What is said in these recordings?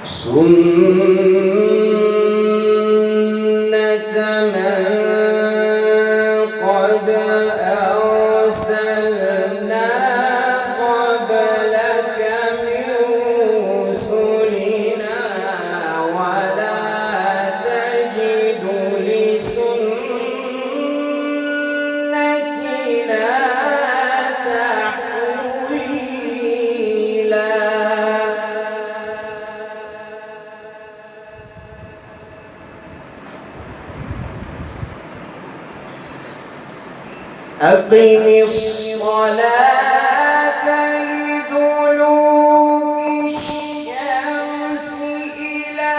سنة من قد أرسلنا قبلك من رسلنا ولا تجد لسنتنا تحويلا. أقم الصلاة لدلوك الشمس إلى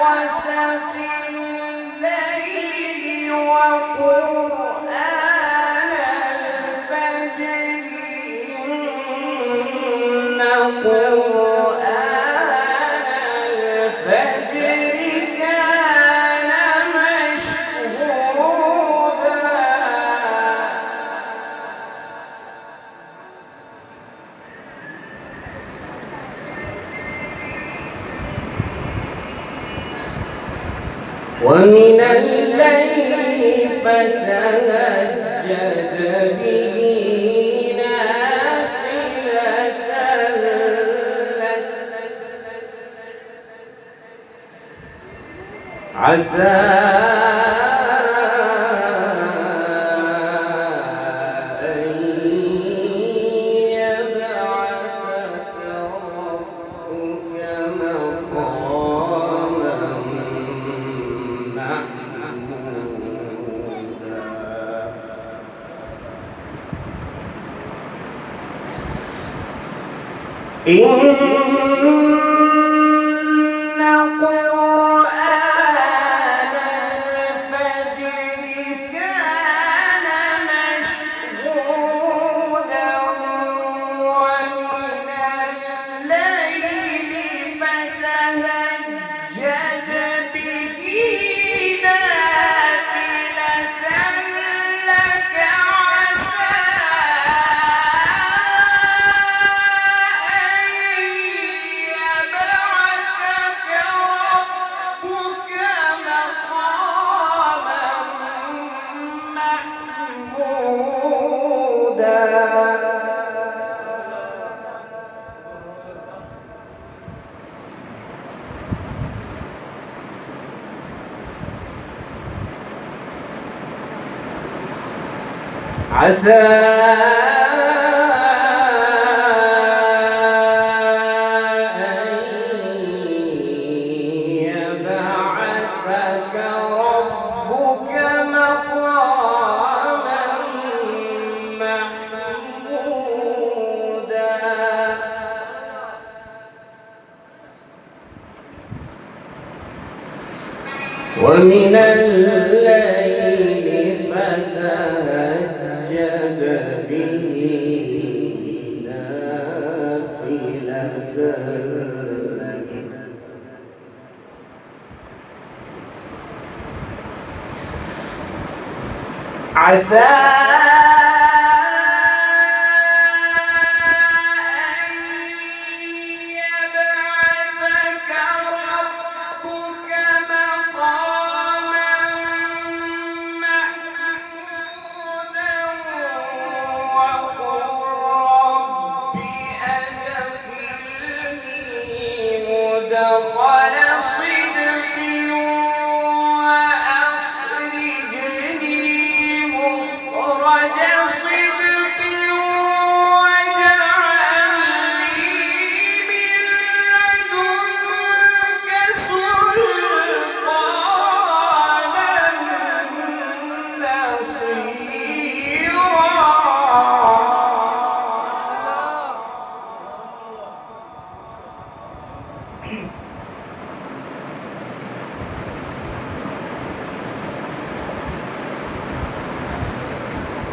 غسق الليل وقرآن الفجر إن قرآن الفجر كان مشهودا. ومن الليل فتهجد به نافلة لك عسى أن يبعثك ربك مقاما محمودا. إن قرآن الفجر كان مشهودا. ومن الليل فتهجد به نافلة لك عسى أن يبعثك ربك مقاما محمودا. عسى أن يبعثك ربك مقاما محمودا. ومن الليل فتهجد به نافلة لك عسى أن يبعثك ربك مقاما محمودا. وقل رب أدخلني مدخل صدق وأخرجني مخرج صدق واجعل لي من لدنك سلطانا نصيرا.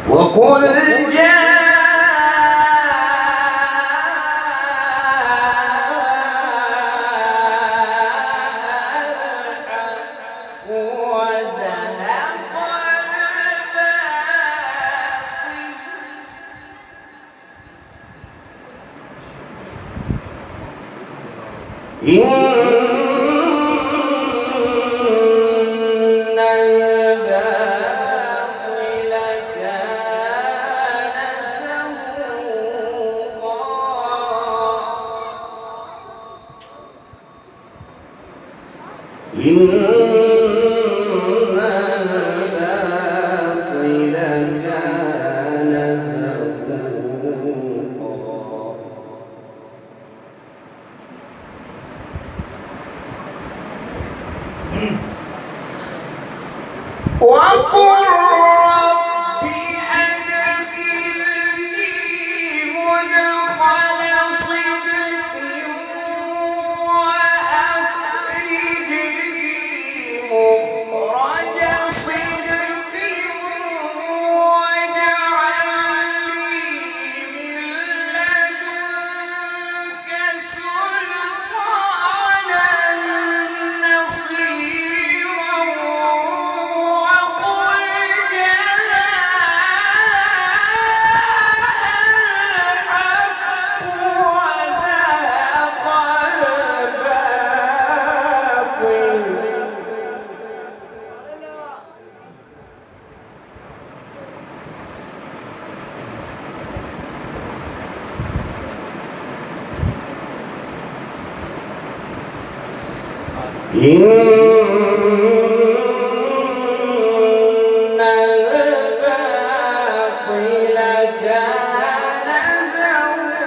وقل جاء الحق وزهق الباطل إن إن الباطل كان زهوقا وقل رب أدخلني مدخل صدق وأخرجني مخرج صدق واجعل لي من لدنك سلطانا نصيرا وقل إن الباطل كان زهوقا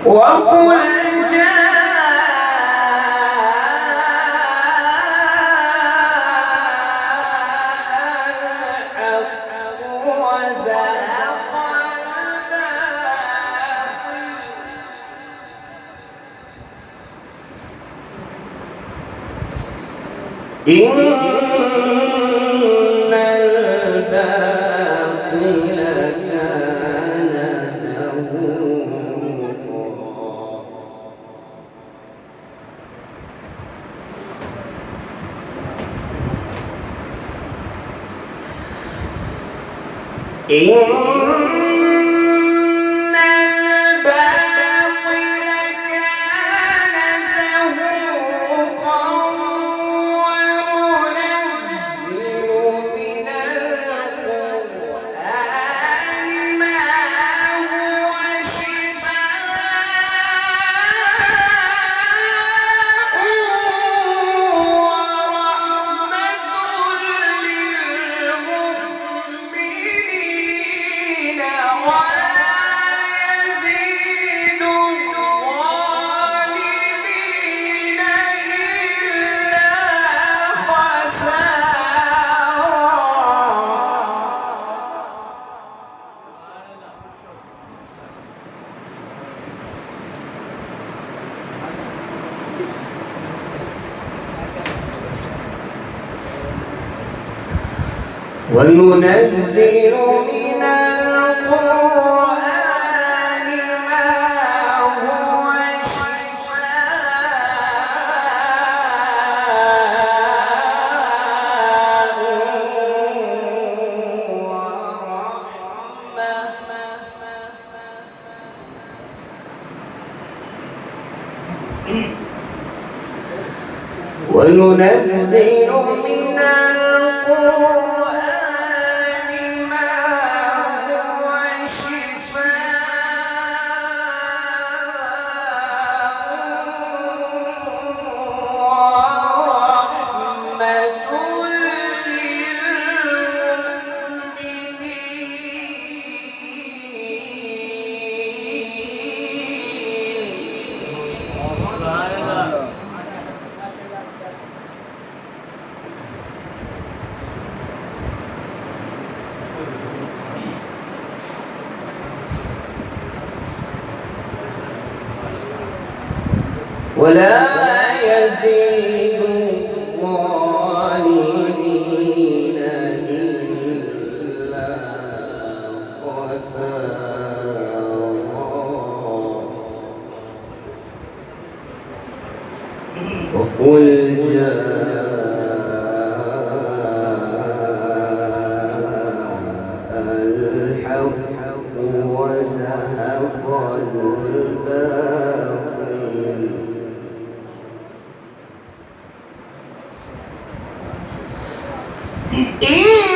وقل إن الباطل كان زهوقا إن وننزل من القرآن ما هو شفاء ورحمة وننزل من القرآن ما هو ولا يزيد الظالمين إلا خسارا وقل جاء الحق وزهق الباطل إن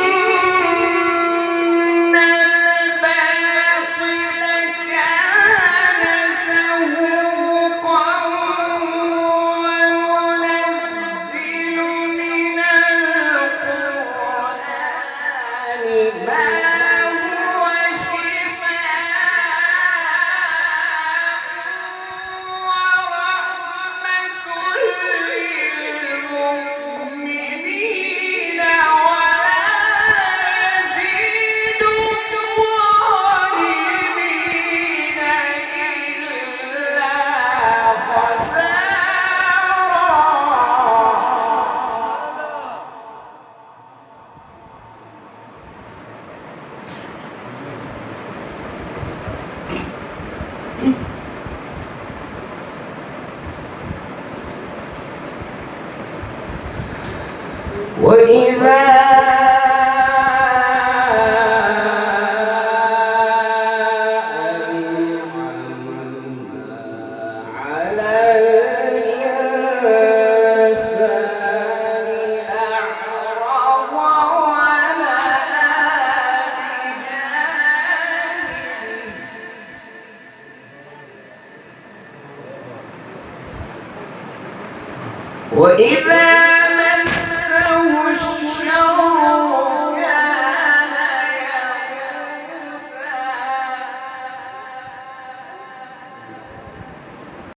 وإذا